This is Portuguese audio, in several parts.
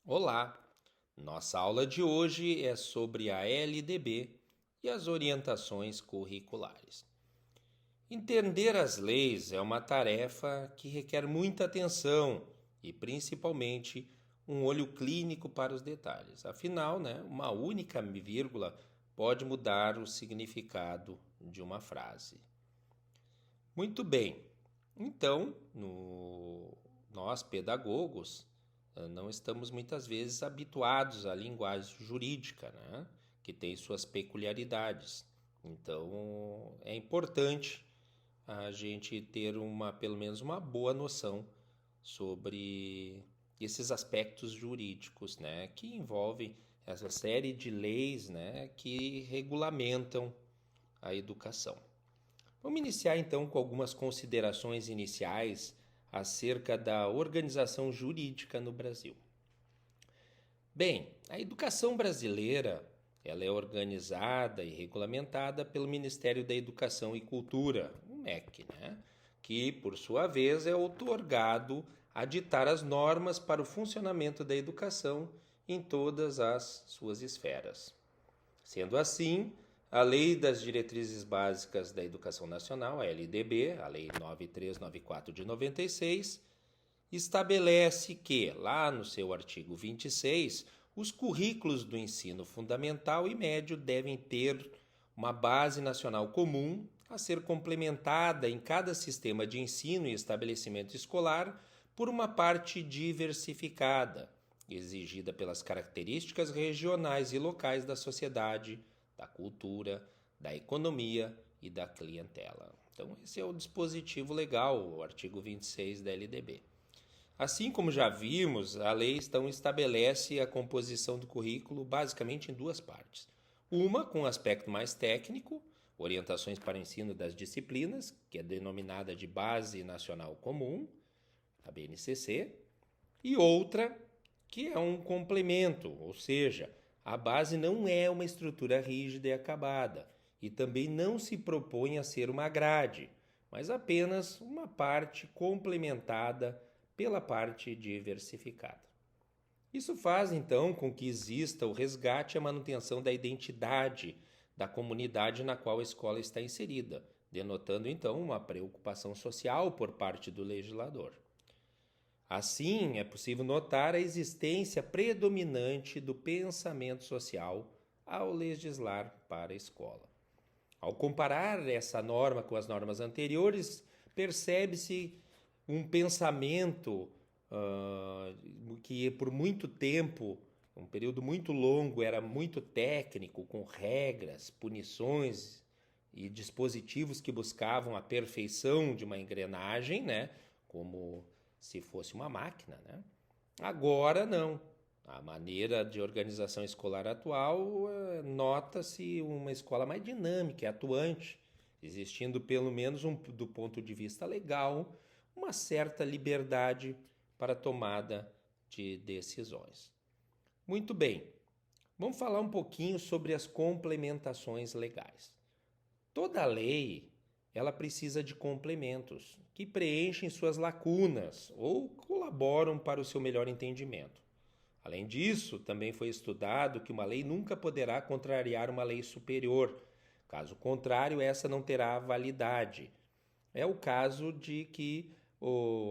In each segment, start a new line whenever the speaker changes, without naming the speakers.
Olá! Nossa aula de hoje é sobre a LDB e as orientações curriculares. Entender as leis é uma tarefa que requer muita atenção e, principalmente, um olho clínico para os detalhes. Afinal, uma única vírgula pode mudar o significado de uma frase. Muito bem. Então, nós pedagogos não estamos muitas vezes habituados à linguagem jurídica, né? Que tem suas peculiaridades. Então, é importante a gente ter pelo menos uma boa noção sobre esses aspectos jurídicos, né? Que envolvem essa série de leis, né? Que regulamentam a educação. Vamos iniciar então com algumas considerações iniciais acerca da organização jurídica no Brasil. Bem, a educação brasileira ela é organizada e regulamentada pelo Ministério da Educação e Cultura, o MEC, que, por sua vez, é outorgado a ditar as normas para o funcionamento da educação em todas as suas esferas. Sendo assim, a Lei das Diretrizes Básicas da Educação Nacional, a LDB, a Lei 9394 de 96, estabelece que, lá no seu artigo 26, os currículos do ensino fundamental e médio devem ter uma base nacional comum a ser complementada em cada sistema de ensino e estabelecimento escolar por uma parte diversificada, exigida pelas características regionais e locais da sociedade, da cultura, da economia e da clientela. Então, esse é o dispositivo legal, o artigo 26 da LDB. Assim como já vimos, a lei então estabelece a composição do currículo basicamente em duas partes. Uma com aspecto mais técnico, orientações para o ensino das disciplinas, que é denominada de Base Nacional Comum, a BNCC, e outra que é um complemento, ou seja, a base não é uma estrutura rígida e acabada e também não se propõe a ser uma grade, mas apenas uma parte complementada pela parte diversificada. Isso faz então com que exista o resgate e a manutenção da identidade da comunidade na qual a escola está inserida, denotando então uma preocupação social por parte do legislador. Assim, é possível notar a existência predominante do pensamento social ao legislar para a escola. Ao comparar essa norma com as normas anteriores, percebe-se um pensamento que por muito tempo, um período muito longo, era muito técnico, com regras, punições e dispositivos que buscavam a perfeição de uma engrenagem, como se fosse uma máquina. Agora não. A maneira de organização escolar atual nota-se uma escola mais dinâmica, atuante, existindo pelo menos do ponto de vista legal uma certa liberdade para a tomada de decisões. Muito bem, vamos falar um pouquinho sobre as complementações legais. Toda lei ela precisa de complementos que preenchem suas lacunas ou colaboram para o seu melhor entendimento. Além disso, também foi estudado que uma lei nunca poderá contrariar uma lei superior. Caso contrário, essa não terá validade. É o caso de que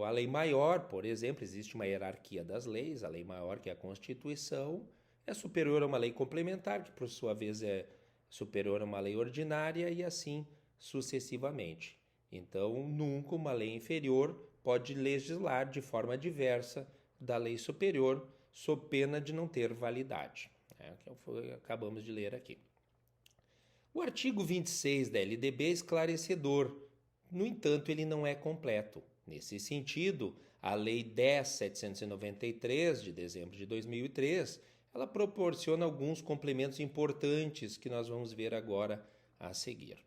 a lei maior, por exemplo, existe uma hierarquia das leis, a lei maior, que é a Constituição, é superior a uma lei complementar, que por sua vez é superior a uma lei ordinária e assim sucessivamente. Então, nunca uma lei inferior pode legislar de forma diversa da lei superior, sob pena de não ter validade. É o que acabamos de ler aqui. O artigo 26 da LDB é esclarecedor, no entanto, ele não é completo. Nesse sentido, a Lei 10.793, de dezembro de 2003, ela proporciona alguns complementos importantes que nós vamos ver agora a seguir.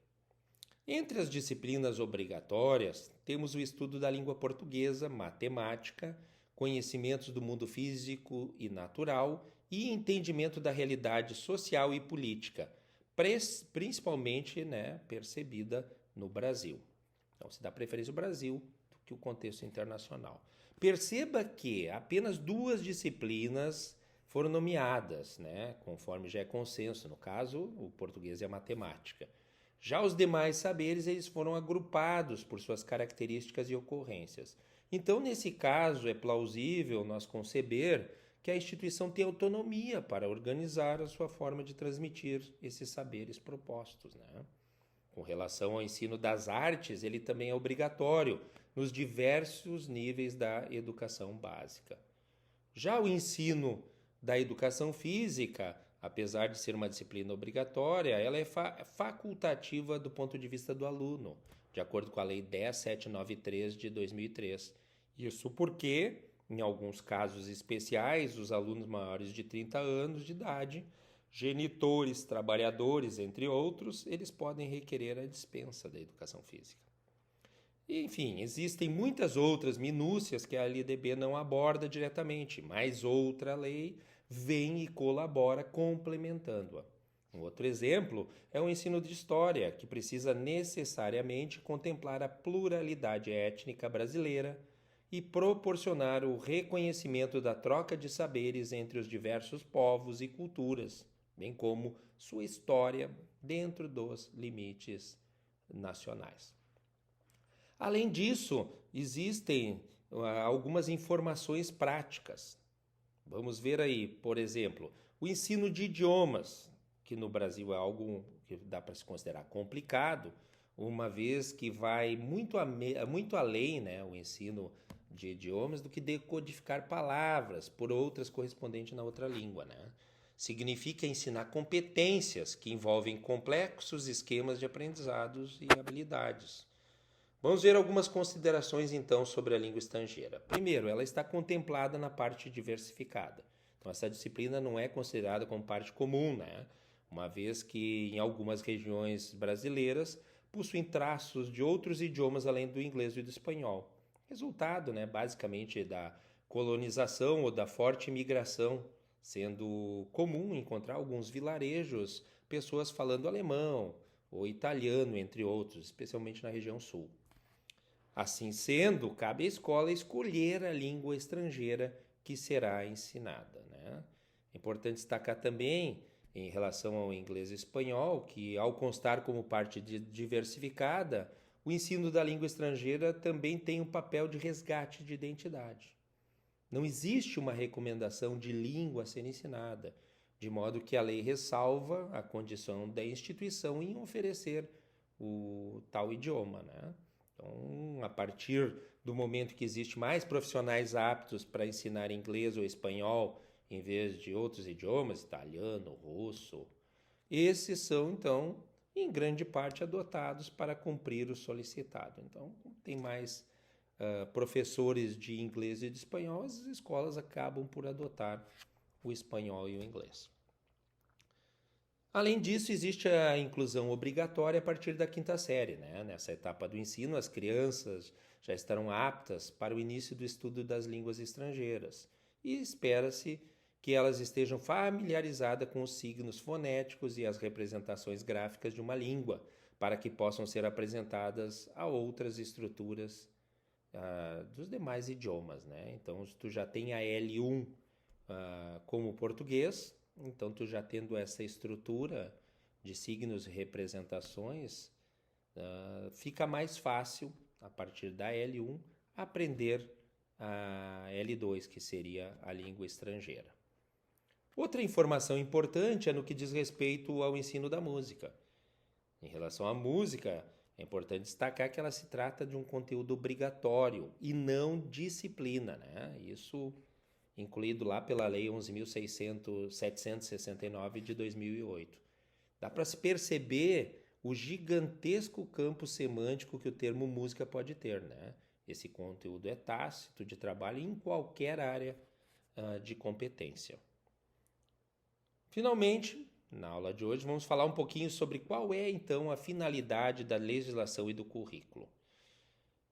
Entre as disciplinas obrigatórias, temos o estudo da língua portuguesa, matemática, conhecimentos do mundo físico e natural e entendimento da realidade social e política, principalmente percebida no Brasil. Então, se dá preferência ao Brasil do que o contexto internacional. perceba que apenas 2 disciplinas foram nomeadas, né, conforme já é consenso, no caso, o português e a matemática. Já os demais saberes, eles foram agrupados por suas características e ocorrências. Então, nesse caso, é plausível nós conceber que a instituição tem autonomia para organizar a sua forma de transmitir esses saberes propostos, né? Com relação ao ensino das artes, ele também é obrigatório nos diversos níveis da educação básica. Já o ensino da educação física, apesar de ser uma disciplina obrigatória, ela é facultativa do ponto de vista do aluno, de acordo com a Lei 10.793 de 2003. Isso porque, em alguns casos especiais, os alunos maiores de 30 anos de idade, genitores, trabalhadores, entre outros, eles podem requerer a dispensa da educação física. Enfim, existem muitas outras minúcias que a LDB não aborda diretamente, mas outra lei vem e colabora complementando-a. Um outro exemplo é o ensino de história, que precisa necessariamente contemplar a pluralidade étnica brasileira e proporcionar o reconhecimento da troca de saberes entre os diversos povos e culturas, bem como sua história dentro dos limites nacionais. Além disso, existem algumas informações práticas. Vamos ver aí, por exemplo, o ensino de idiomas, que no Brasil é algo que dá para se considerar complicado, uma vez que vai muito além, né, o ensino de idiomas do que decodificar palavras por outras correspondentes na outra língua, né? Significa ensinar competências que envolvem complexos esquemas de aprendizados e habilidades. Vamos ver algumas considerações então sobre a língua estrangeira. Primeiro, ela está contemplada na parte diversificada. Então, essa disciplina não é considerada como parte comum, né? Uma vez que em algumas regiões brasileiras possuem traços de outros idiomas além do inglês e do espanhol. Resultado, né, basicamente, da colonização ou da forte imigração, sendo comum encontrar alguns vilarejos, pessoas falando alemão ou italiano, entre outros, especialmente na região sul. Assim sendo, cabe à escola escolher a língua estrangeira que será ensinada, né? É importante destacar também, em relação ao inglês e espanhol, que ao constar como parte diversificada, o ensino da língua estrangeira também tem um papel de resgate de identidade. Não existe uma recomendação de língua a ser ensinada, de modo que a lei ressalva a condição da instituição em oferecer o tal idioma, né? Então, a partir do momento que existe mais profissionais aptos para ensinar inglês ou espanhol em vez de outros idiomas, italiano, russo, esses são, então, em grande parte adotados para cumprir o solicitado. Então, tem mais professores de inglês e de espanhol, as escolas acabam por adotar o espanhol e o inglês. Além disso, existe a inclusão obrigatória a partir da 5ª série, né? Nessa etapa do ensino, as crianças já estarão aptas para o início do estudo das línguas estrangeiras e espera-se que elas estejam familiarizadas com os signos fonéticos e as representações gráficas de uma língua, para que possam ser apresentadas a outras estruturas dos demais idiomas, né? Então, se tu já tem a L1 como português, então tu já tendo essa estrutura de signos e representações, fica mais fácil, a partir da L1, aprender a L2, que seria a língua estrangeira. Outra informação importante é no que diz respeito ao ensino da música. Em relação à música, é importante destacar que ela se trata de um conteúdo obrigatório e não disciplina, né? Isso incluído lá pela Lei 11.769 de 2008. Dá para se perceber o gigantesco campo semântico que o termo música pode ter, né? Esse conteúdo é tácito de trabalho em qualquer área de competência. Finalmente, na aula de hoje, vamos falar um pouquinho sobre qual é, então, a finalidade da legislação e do currículo.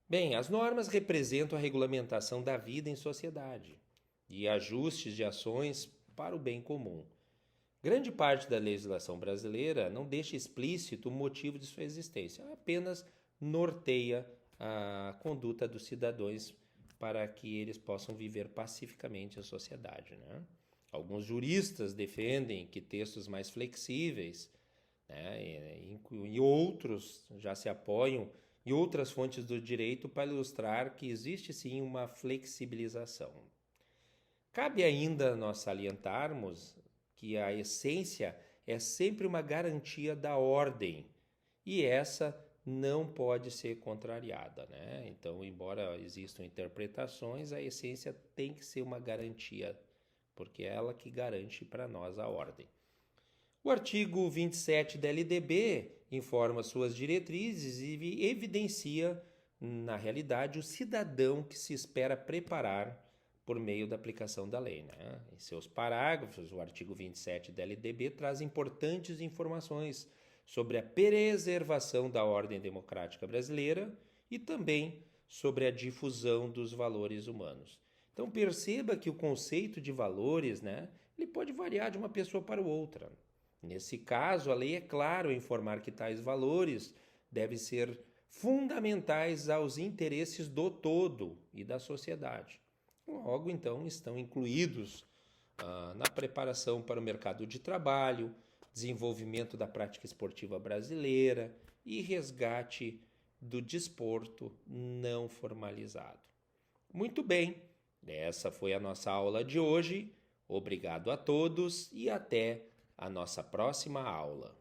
Bem, as normas representam a regulamentação da vida em sociedade e ajustes de ações para o bem comum. Grande parte da legislação brasileira não deixa explícito o motivo de sua existência, apenas norteia a conduta dos cidadãos para que eles possam viver pacificamente a sociedade, né? Alguns juristas defendem que textos mais flexíveis, né, e outros já se apoiam em outras fontes do direito para ilustrar que existe sim uma flexibilização. Cabe ainda nós salientarmos que a essência é sempre uma garantia da ordem e essa não pode ser contrariada, né? Então, embora existam interpretações, a essência tem que ser uma garantia, porque é ela que garante para nós a ordem. O artigo 27 da LDB informa suas diretrizes e evidencia, na realidade, o cidadão que se espera preparar por meio da aplicação da lei, né? Em seus parágrafos, o artigo 27 da LDB traz importantes informações sobre a preservação da ordem democrática brasileira e também sobre a difusão dos valores humanos. Então perceba que o conceito de valores, né, ele pode variar de uma pessoa para outra. Nesse caso, a lei é clara ao informar que tais valores devem ser fundamentais aos interesses do todo e da sociedade. Logo, então, estão incluídos na preparação para o mercado de trabalho, desenvolvimento da prática esportiva brasileira e resgate do desporto não formalizado. Muito bem, essa foi a nossa aula de hoje. Obrigado a todos e até a nossa próxima aula.